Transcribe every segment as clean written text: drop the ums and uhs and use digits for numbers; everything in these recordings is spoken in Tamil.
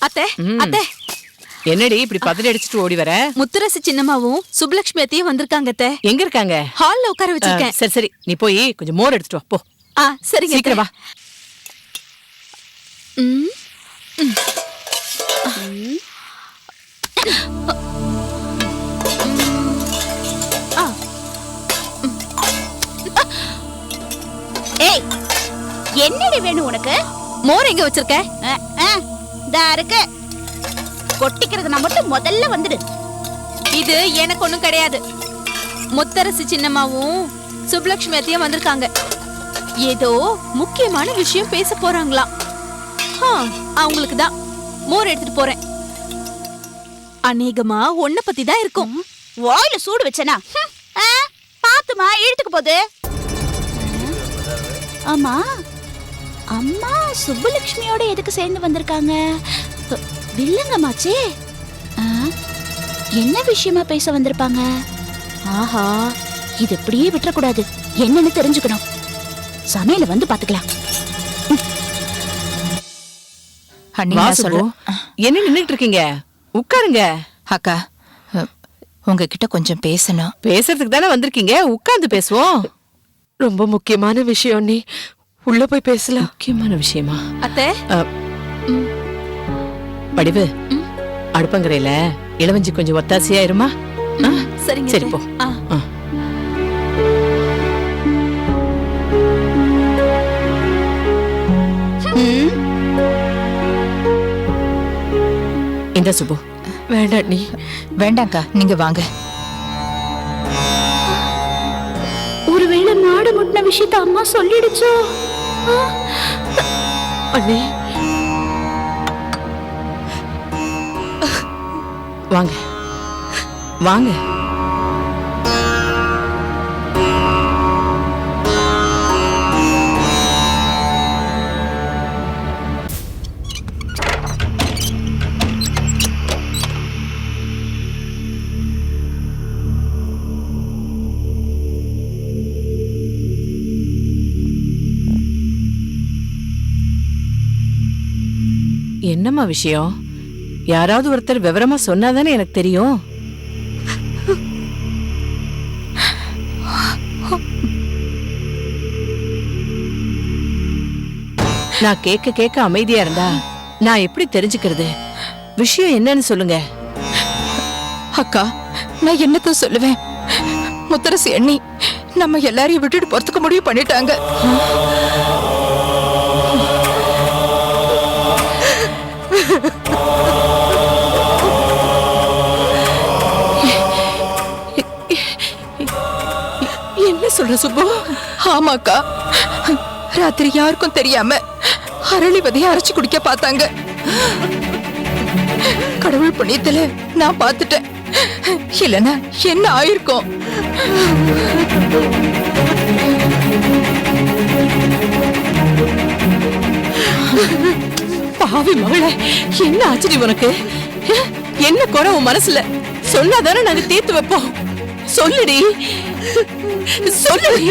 அத்தை அத்தை, என்னடி இப்படி பதறி அடிச்சிட்டு ஓடி வர? முத்துரசி சின்னம்மாவும் சுப்புலட்சுமி அத்தையும் வந்திருக்காங்க அத்தை. எங்க இருக்காங்க? ஹால்ல உட்கார வச்சிருக்கேன். சரி சரி, நீ போய் கொஞ்சம் மோர் எடுத்துட்டு வா போ. சரிங்க, சீக்கிரம் வா. ஏய், என்னடி வேணும் உனக்கு? மோர் எங்க வச்சிருக்க? இதா இருக்கு. கொட்டிக்கிறதுனா மட்டும் முதல்ல வந்துடு. இது எனக்கு ஒண்ணும் கிடையாது. முத்தரசி சின்னம்மாவும் சுப்புலட்சுமி அத்தையும் வந்திருக்காங்க. ஏதோ முக்கியமான விஷயம் பேச போறாங்களாம். அவங்களுக்கு தான் மோர் எடுத்துட்டு போறேன். அநேகமா ஒன்ன பத்தி தான் இருக்கும். வாயில சூடு வச்சனா? பாத்துமா, இழுத்துக்கு போகுது. ஆமா, அம்மா சுப்புலட்சுமியோட எதுக்கு சேர்ந்து வந்திருக்காங்க? வில்லங்கமாச்சே. என்ன விஷயமா பேச வந்திருப்பாங்க? ஆஹா, இது இப்படியே விட்டுறக்கூடாது. என்னன்னு தெரிஞ்சுக்கணும். சமையல வந்து பாத்துக்கலாம். என்ன நின்னுட்டு இருக்கீங்க? உட்காருங்க. அக்கா, உங்ககிட்ட கொஞ்சம் பேசணும். பேசுறதுக்கு தானே வந்திருக்கீங்க, உட்கார்ந்து பேசுவோம். ரொம்ப முக்கியமான விஷயம். நீ உள்ள போய் பேசலாம். முக்கியமான விஷயமா? அத்தை, வடிவு, அடுப்பங்கரையில இளவஞ்சி கொஞ்சம் ஒத்தாசியா இருமா. சரிங்க. சரி போ. இந்த சுபு. வேண்டாம் நீ. வேண்டாம்க்கா, நீங்க வாங்க. ஒருவேளை மாடு முட்டின விஷயத்த அம்மா சொல்லிடுச்சோ? அண்ணி வாங்க வாங்க. என்னம்மா விஷயம்? யாராவது ஒருத்தர் விவரமா சொன்னாதானே எனக்கு தெரியும். நான் கேட்க கேட்க அமைதியா இருந்தா நான் எப்படி தெரிஞ்சுக்கிறது? விஷயம் என்னன்னு சொல்லுங்க. அக்கா, நான் என்னத்த சொல்லுவேன்? முத்தரசி அண்ணி நம்ம எல்லாரையும் விட்டுட்டு போறதுக்கு முடிவு பண்ணிட்டாங்க. என்ன சொல்ற சுப்பு? ஆமாக்கா, ராத்திரி யாருக்கும் தெரியாம அரளி விதைய அரைச்சு குடிக்க பார்த்தாங்க. கடவுள் புண்ணியத்துல நான் பார்த்துட்டேன். இல்லனா என்ன ஆயிருக்கும்? பாவி மகளே, என்ன ஆச்சரி உனக்கு? என்ன குறை உன் மனசுல? சொன்னாதானே நாங்க தீர்த்து வைப்போம். சொல்லுடி சொல்லுடி.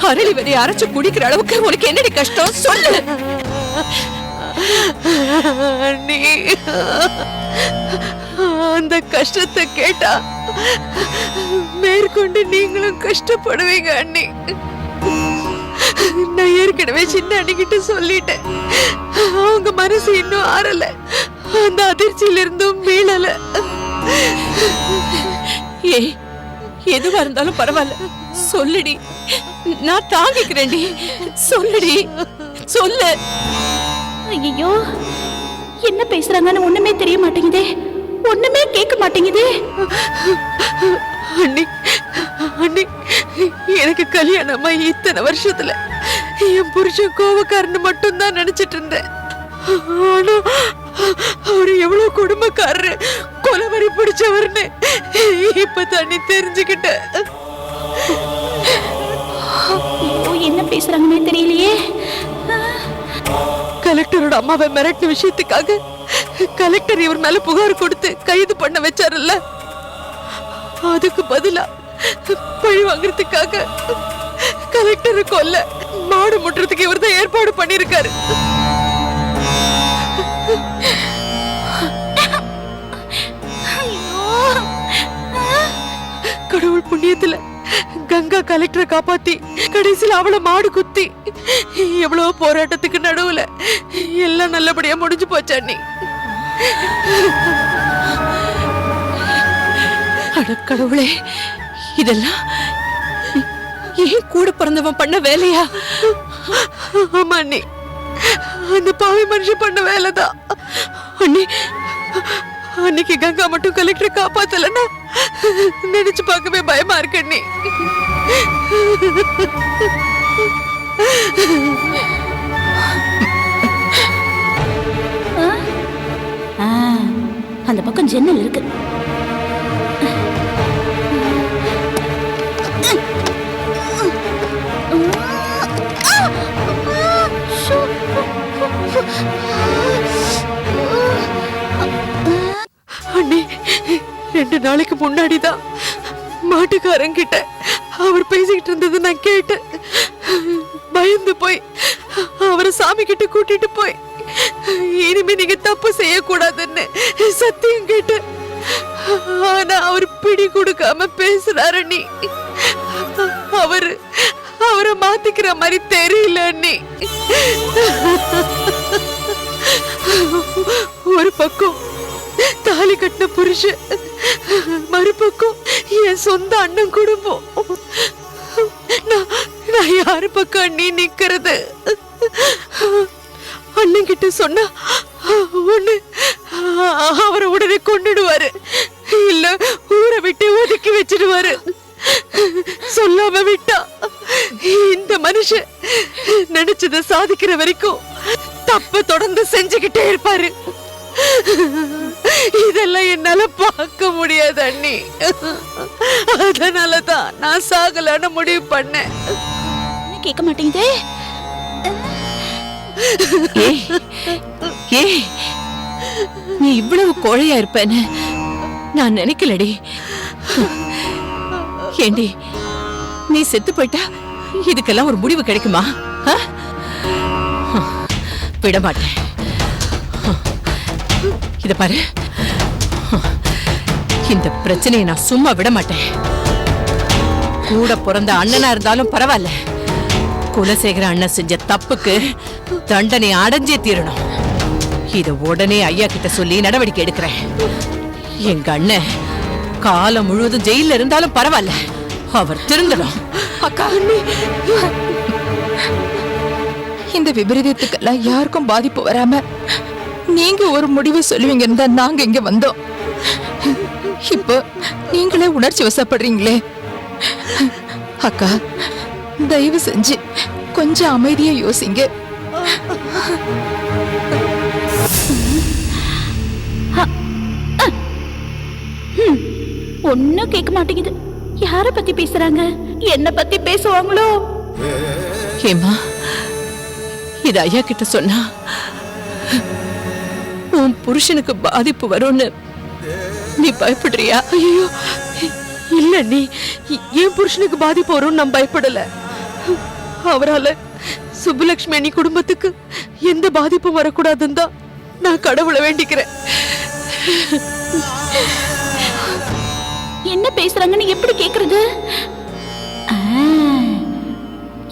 அரளி விதைய அரைச்சு குடிக்கிற அளவுக்கு உனக்கு என்னடி கஷ்டம்? சொல்லு. அண்ணி, அந்த கஷ்டத்தை கேட்டா மேற்கொண்டு நீங்களும் கஷ்டப்படுவீங்க அண்ணி. நான் ஏற்கனவே சின்ன அண்ணிக்கிட்ட சொல்லிட்டேன். அவங்க மனசு இன்னும் ஆறல. அந்த அதிர்ச்சியில இருந்தும் மீளல. எதுவா இருந்தாலும் பரவாயில்ல, சொல்லுடி. நான் தாங்கிக்கிறேன்டி. சொல்லுடி, சொல்லு. ஐயோ, என்ன பேசுறாங்கன்னு ஒண்ணுமே தெரிய மாட்டேங்குதே. ஒண்ணுமே கேட்க மாட்டேங்குதே. அண்ணி, அண்ணி, எனக்கு கல்யாணமா இத்தனை வருஷத்துல என் புருஷன் கோபக்காரன்னு மட்டும் தான் நினைச்சிட்டு இருந்தேன். ஆனா அவரு எவ்வளவு குடும்பக்காரரு, கொலவரி பிடிச்சவர்னு இப்ப தண்ணி தெரிஞ்சுக்கிட்ட. என்ன பேசுறாங்கன்னே தெரியலையே. கலெக்டரோட அம்மாவை மிரட்டின விஷயத்துக்காக கலெக்டர் இவர் மேல புகார் கொடுத்து கைது பண்ண வச்சாருல்ல, அதுக்கு பதிலா பழி வாங்குறதுக்காக கலெக்டரை கொல்ல மாடு முட்டுறதுக்கு இவர் தான் ஏற்பாடு பண்ணிருக்காரு. புண்ணியத்துல கங்கா கலெக்டரை காப்பாத்தி கடைசியில் அவளை மாடு குத்தி எவ்வளவு போராட்டத்துக்கு நடுவுல எல்லாம் நல்லபடியா முடிஞ்சு போச்சா நீ. அட கடவுளே, இதெல்லாம் ஏன் கூட பிறந்தவன் பண்ண வேலையா? ஆமா அண்ணி, அந்த பாவி மனுஷன் பண்ண வேலைதான் அண்ணி. அன்னைக்கு கங்கா மட்டும் கலெக்டரை காப்பாத்தலன்னா நினைச்சு பார்க்கவே பயமா இருக்கு அண்ணி. அந்த பக்கம் ஜன்னல் இருக்கு. அண்ணி, 2 நாளைக்கு முன்னாடிதான் மாட்டுக்காரங்கிட்ட அவர் பேசிக்கிட்டு இருந்தது நான் கேட்டு பயந்து போய் அவரை சாமி கிட்ட கூட்டிட்டு போய் இனிமே நீங்க தப்பு செய்யக்கூடாதுன்னு சத்தியம் கேட்டு, ஆனா அவர் பிடி கொடுக்காம பேசுறாரு அண்ணி. அவரை மாத்திக்கிற மாதிரி தெரியல அண்ணி. ஒரு பக்கம் தாலி கட்டின புருஷன், மறுபக்கம் என் சொந்த அண்ணன் குடும்பம். நான் யாரு பக்கம் அண்ணி நிக்கிறது? அண்ணன் கிட்ட சொன்னா ஒண்ணு அவரை உடனே கொன்னுடுவாரு, இல்ல ஊரை விட்டு ஒதுக்கி வச்சிடுவாரு. சொல்லாம விட்டா இந்த மனுஷன் நினைச்சதை சாதிக்கிற வரைக்கும் தப்ப தொடர்ந்து செஞ்சுக்கிட்டே இருப்பாரு. இதெல்லாம் என்னால பார்க்க முடியாது அண்ணி. அதனாலதான் நான் சாகலான்னு முடிவு பண்ணேன். கேட்க மாட்டேங்குதே. நீ இவ்வளவு கோழையா இருப்பேன்னு நான் நினைக்கலடி. ஏண்டி, நீ செத்து போயிட்டா இதுக்கெல்லாம் ஒரு முடிவு கிடைக்குமா? விட மாட்டேன். இத பாரு, இந்த பிரச்சனையை நான் சும்மா விட மாட்டேன். கூட பிறந்த அண்ணனா இருந்தாலும் பரவாயில்ல, குலசேகர அண்ணன் செஞ்ச தப்புக்கு தண்டனை அடைஞ்சே தீரணும். இத உடனே ஐயா கிட்ட சொல்லி நடவடிக்கை எடுக்கிறேன். எங்க அண்ணன் காலம் முழுவதும் ஜெயில இருந்தாலும் பரவாயில்ல, அவர் திருந்தணும். அக்கா, இந்த விபரீதத்துக்கெல்லாம் யாருக்கும் பாதிப்பு வராம நீங்க ஒரு முடிவு சொல்லுவீங்கன்னு தான் நாங்க இங்க வந்தோம். இப்போ நீங்களே உணர்ச்சி வசப்படுறீங்களே. அக்கா, தயவு செஞ்சு கொஞ்சம் அமைதியா யோசிங்க. ஒன்னும் கேட்க மாட்டேங்குது. யார பத்தி பேசுறாங்க? என்ன பத்தி பேசுவாங்களோ? ஏமா, இது ஐயா கிட்ட சொன்னா உன் புருஷனுக்கு பாதிப்பு வரும்னு நீ பயப்படுறியா? ஐயோ இல்ல நீ, என் புருஷனுக்கு பாதிப்பு வரும் நான் பயப்படல. அவரால சுப்புலட்சுமி அண்ணி குடும்பத்துக்கு எந்த பாதிப்பும் வரக்கூடாதுன்னு தான் நான் கடவுளை வேண்டிக்கிறேன். என்ன பேசுறாங்கன்னு எப்படி கேக்குறது?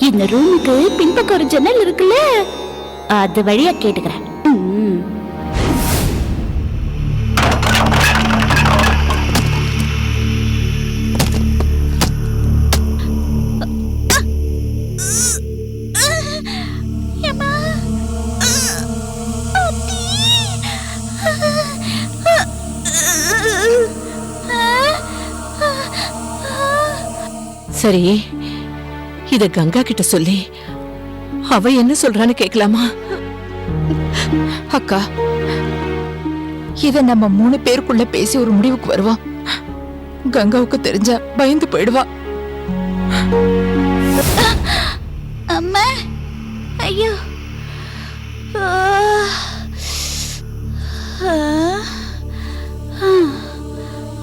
இந்த ரூமுக்கு பின்பக்கம் ஒரு ஜன்னல் இருக்குல்ல, அது வழியா கேட்டுக்கிறேன். சரி, இத கங்கா கிட்ட சொல்லி அவ என்ன சொல்றான்னு கேட்கலாமா? அக்கா, இத நம்ம 3 பேருக்குள்ள பேசி ஒரு முடிவுக்கு வருவோம். கங்காவுக்கு தெரிஞ்சா பயந்து போயிடுவா. அம்மா, ஐயோ,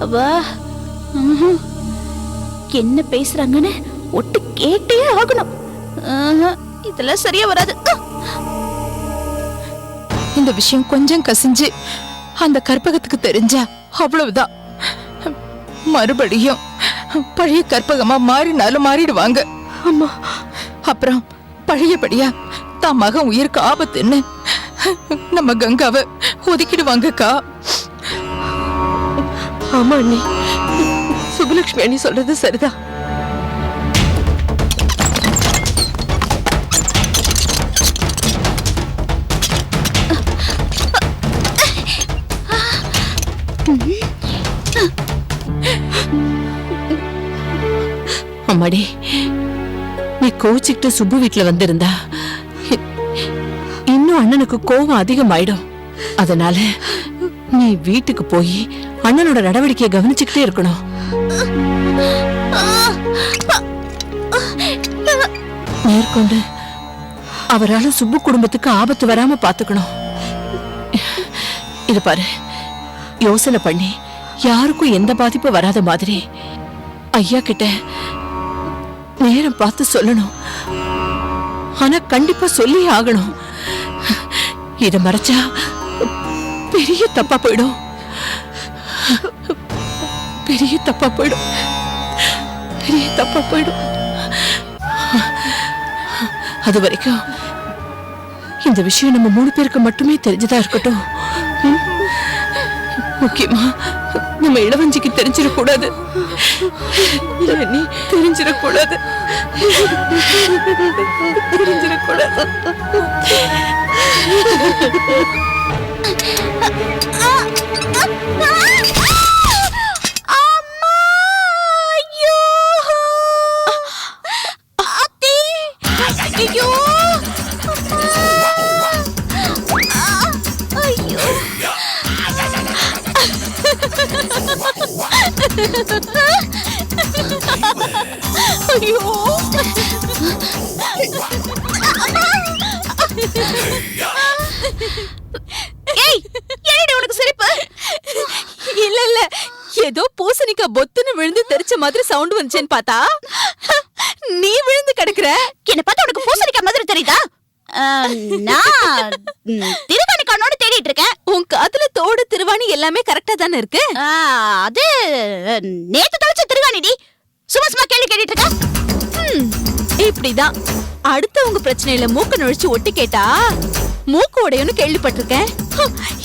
அப்பா, என்ன பேசுறாங்கன்னு ஒட்டு கேட்டே ஆகணும். இதெல்லாம் சரியா வராது. இந்த விஷயம் கொஞ்சம் கசிஞ்சு அந்த கற்பகத்துக்கு தெரிஞ்சா அவ்வளவுதான். மறுபடியும் பழைய கற்பகமா மாறினாலும் மாறிடுவாங்க. அம்மா, அப்புறம் பழையபடியா தான் மகன் உயிருக்கு ஆபத்துன்னு நம்ம கங்காவை ஒதுக்கிடுவாங்கக்கா. ஆமா அண்ணி, சுபலட்சுமி அண்ணி சொல்றது சரிதான். அம்மாடி, நீ கோச்சிக்கிட்டு சுப்பு வீட்டுல வந்திருந்தா இன்னும் அண்ணனுக்கு கோவம் அதிகமாயிடும். அதனால நீ வீட்டுக்கு போய் அண்ணனோட நடவடிக்கையை கவனிச்சுக்கிட்டே இருக்கணும். மேற்கொண்டு அவரால சுப்பு குடும்பத்துக்கு ஆபத்து வராம பாத்துக்கணும். இது பாரு, யோசனை பண்ணி யாருக்கும் எந்த பாதிப்பு வராத மாதிரி ஐயா கிட்ட நேரம் பார்த்து சொல்லணும். ஆனா கண்டிப்பா சொல்லி ஆகணும். இத மறைச்சா பெரிய தப்பா போயிடும். பெரிய தப்பா போயிடும். பெரிய தப்பா போயிடும். அது வரைக்கும் இந்த விஷயம் நம்ம 3 பேருக்கு மட்டுமே தெரிஞ்சதா இருக்கட்டும். முக்கியமா நம்ம இளவஞ்சிக்கு தெரிஞ்சிடக்கூடாது. நீ தெரிஞ்சிடக்கூடாது. தெரிஞ்சிடக்கூடாது. ஐயோ, ஏய், என்னடி உனக்கு சிரிப்பு? இல்ல இல்ல, ஏதோ பூசணிக்காய் பொத்துன்னு விழுந்து தெரிச்ச மாதிரி சவுண்ட் வந்துச்சேன்னு பார்த்தா நீ விழுந்து கிடக்குற. என்ன பார்த்தா உனக்கு பூசணிக்காய் மாதிரி தெரியுதா? நான் திருவாணிக்கானோட தேடிட்டு இருக்கேன். உன் காதுல தோடு திருவாணி எல்லாமே கரெக்டா தானே இருக்கு? அது நேத்து தவிச்ச திருவாணிடி. சும்மா சும்மா கேள்வி கேட்டுட்டு இருக்க. இப்படிதான் அடுத்தவங்க பிரச்சனையில மூக்க நுழைச்சு ஒட்டி கேட்டா மூக்கு உடையுன்னு கேள்விப்பட்டிருக்கேன்.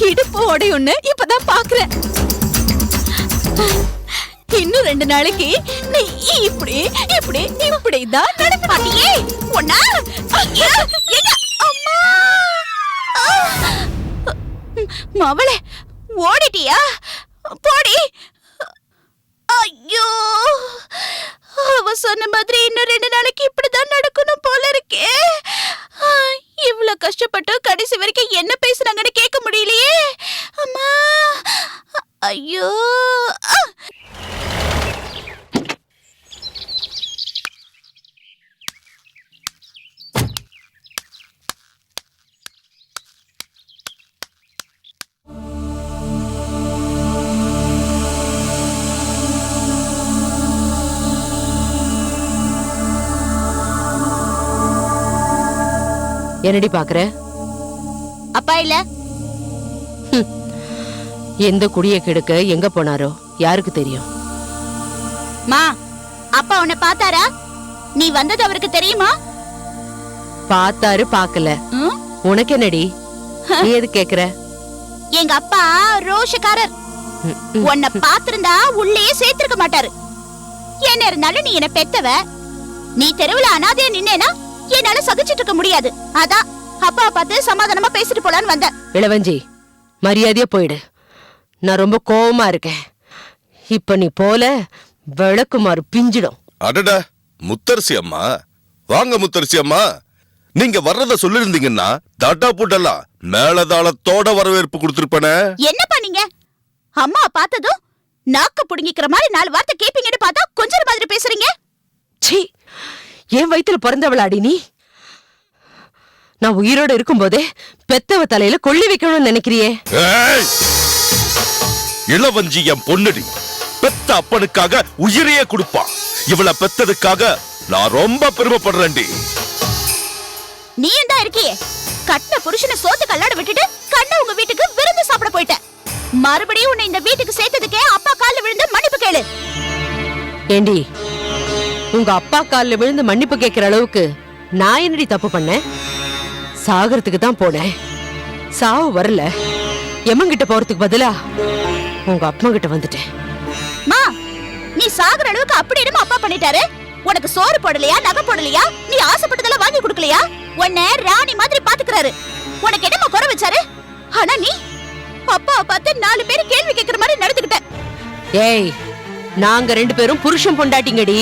இடுப்பு உடையுன்னு இப்பதான் பாக்குறேன். இன்னும் 2 நாளைக்கு நீ இப்படி இப்படி இப்படிதான் நடக்க மாட்டியே. ஒண்ணா மவளே, ஓடிட்டியா? போடி. ஐயோ, அவ சொன்ன மாதிரி இன்னும் 2 நாளைக்கு இப்படிதான் நடக்கணும் போல இருக்கே. இவ்வளவு கஷ்டப்பட்டு கடைசி வரைக்கும் என்ன பேசுறாங்கன்னு கேட்க முடியலையே. அம்மா, ஐயோ. என்னடி பாக்குற? அப்பா இல்ல. எந்த குடிய கெடுக்க எங்க போனாரோ யாருக்கு தெரியும்? மா, அப்பா உன்னை பார்த்தாரா? நீ வந்தது அவருக்கு தெரியுமா? பார்த்தாரு, பார்க்கல. உனக்கு என்னடி? நீ எது கேக்குற? எங்க அப்பா ரோஷக்காரர். உன்னை பார்த்திருந்தா உள்ளே சேர்த்திருக்க மாட்டாரு. என்ன இருந்தாலும் நீ என்ன பெத்தவ. நீ தெருவுல அனாதையா நின்னேனா என்னால சகிச்சிட்டு இருக்க முடியாது. அதான் அப்பா பார்த்து சமாதானமா பேசிட்டு போலான்னு வந்தேன். இளவஞ்சி, மரியாதையா போயிடு. நான் ரொம்ப கோவமா இருக்கேன். இப்ப நீ போல விளக்குமாறு பிஞ்சிடும். அடடா, முத்தரசி அம்மா வாங்க. முத்தரசி அம்மா, நீங்க வர்றத சொல்லிருந்தீங்கன்னா தாட்டா போட்டெல்லாம் மேலதாளத்தோட வரவேற்பு கொடுத்திருப்பேனே. என்ன பண்ணீங்க? அம்மா பார்த்ததும் நாக்க புடுங்கிக்கிற மாதிரி 4 வார்த்தை கேப்பீங்கன்னு பார்த்தா கொஞ்சம் மாதிரி பேசுறீங்க. சீ, என் வயித்துல பிறந்தவளாடி நீ? நான் உயிரோட இருக்கும் போதே பெத்தவ தலையில கொள்ளி வைக்கணும்னு நினைக்கிறியே? இளவஞ்சி என் பொண்ணுடி. பெத்த அப்பனுக்காக உயிரையே கொடுப்பா. இவளை பெத்ததுக்காக நான் ரொம்ப பெருமைப்படுறேன்டி. நீ தான் இருக்கியே, கட்டின புருஷனை சோத்து கல்லாட விட்டுட்டு கண்ண உங்க வீட்டுக்கு விருந்து சாப்பிட போயிட்ட. மறுபடியும் உன்னை இந்த வீட்டுக்கு சேர்த்ததுக்கே அப்பா கால்ல விழுந்து மன்னிப்பு கேளு. ஏண்டி உங்க அப்பா கால்ல விழுந்து மன்னிப்பு கேட்கிற அளவுக்கு நான் என்னடி தப்பு பண்ணேன்? சாகறதுக்கு தான் போனேன், சாவு வரல. எம்மங்கிட்ட போறதுக்கு பதிலா உங்க அப்பா கிட்ட வந்துட்டேன். மா, நீ சாகுற அளவுக்கு அப்படி என்னமா அப்பா பண்ணிட்டாரு? உனக்கு சோறு போடலையா, நகை போடலையா, நீ ஆசைப்பட்டதெல்லாம் வாங்கி கொடுக்கலையா? உன்னை ராணி மாதிரி பாத்துக்கிறாரு. உனக்கு என்னமா குறை வச்சாரு? ஆனா நீ அப்பாவை பார்த்து 4 பேர் கேள்வி கேட்கிற மாதிரி நடந்துக்கிட்ட. ஏய், நாங்க 2 பேரும் புருஷன் பொண்டாட்டிங்கடி.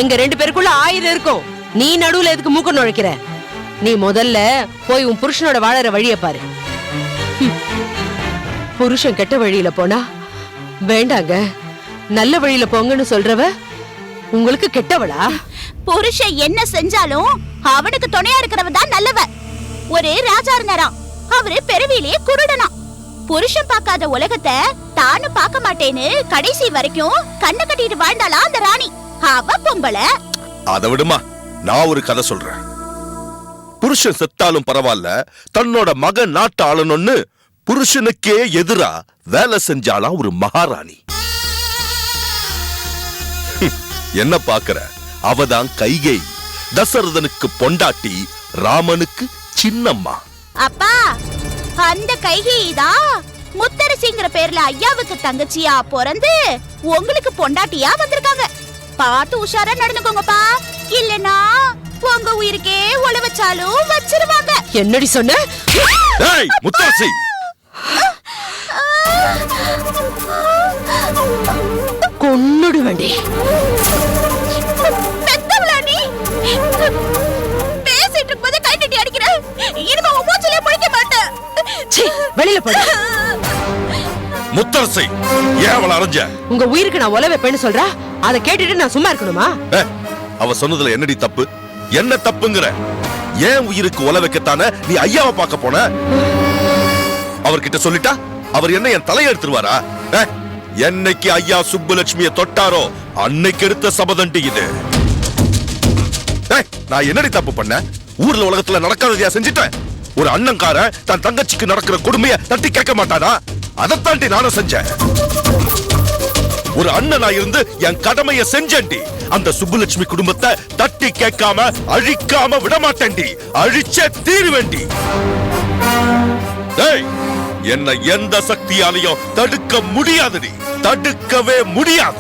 எங்க 2 பேருக்குள்ள 1000 இருக்கும். நீ நடுவுல எதுக்கு மூக்க நுழைக்கிற? நீ முதல்ல போய் உன் புருஷனோட வாழற வழிய பாரு. புருஷன் கெட்ட வழியில போனா வேண்டாங்க, நல்ல வழியில போங்கன்னு சொல்றவ உங்களுக்கு கெட்டவளா? புருஷன் என்ன செஞ்சாலும் அவனுக்கு துணையா இருக்கிறவ தான் நல்லவ. ஒரு ராஜா இருந்தாராம், அவரு பெருவிலேயே குருடனா. புருஷன் பார்க்காத உலகத்தை தானும் பார்க்க மாட்டேன்னு கடைசி வரைக்கும் கண்ணை கட்டிட்டு வாழ்ந்தாளா அந்த ராணி. அவ பொம்பளை. அதை விடுமா, நான் ஒரு கதை சொல்றேன். புருஷன் செத்தாலும் பரவாயில்ல, தன்னோட மகன் நாட்டு ஆளணும்னு புருஷனுக்கே எதிரா வேலை செஞ்சாலாம் ஒரு மகாராணி. என்ன பாக்குற? அவதான் கைகை, தசரதனுக்கு பொண்டாட்டி, ராமனுக்கு சின்னம்மா. அப்பா, அந்த கைகிதான் முத்தரசிங்கிற பேர்ல ஐயாவுக்கு தங்கச்சியா பிறந்து உங்களுக்கு பொண்டாட்டியா வந்திருக்காங்க. பார்த்து உஷாரா நடந்துக்கோங்கப்பா, இல்லனா உங்க உயிருக்கே ஒள வச்சாலும் வச்சிருவாங்க. என்னடி சொன்ன? ஏய் முத்தரசி, கொன்னுடு வேண்டி. பெத்தவளா நீ? பேசிட்டு இருக்கும்போது கை தட்டி அடிக்கிற. இனிமே உன் மூச்சிலே முழிக்க மாட்டேன். வெளியில போடு. முத்தரசி, ஏன் அவளை அரைஞ்ச? உங்க உயிருக்கு நான் உல வைப்பேன்னு சொல்றா, அதை கேட்டுட்டு நான் சும்மா இருக்கணுமா? அவ சொன்னதுல என்னடி தப்பு? என்ன தப்புங்கிற? ஏன் உயிருக்கு உல வைக்கத்தானே நீ ஐயாவை பார்க்க போன? அவர்கிட்ட சொல்லிட்டா அவர் என்ன என் தலையை எடுத்துருவாரா? என்னைக்கு ஐயா சுப்புலட்சுமியை தொட்டாரோ அன்னைக்கு எடுத்த சபதண்டி இது. நான் என்னடி தப்பு பண்ண? ஊர்ல உலகத்துல நடக்காததையா செஞ்சிட்டேன்? ஒரு அண்ணன்கார தன் தங்கச்சிக்கு நடக்கிற கொடுமையை தட்டி கேட்க மாட்டானா? அதைத்தாண்டி நானும் செஞ்சேன். ஒரு அண்ணனா இருந்து என் கடமையை செஞ்சேன்டி. அந்த சுப்புலட்சுமி குடும்பத்தை தட்டி கேட்காம அழிக்காம விட மாட்டேன்டி. அழிச்சே தீருவேண்டி. என்ன எந்த சக்தியாலையும் தடுக்க முடியாதுடி. தடுக்கவே முடியாது.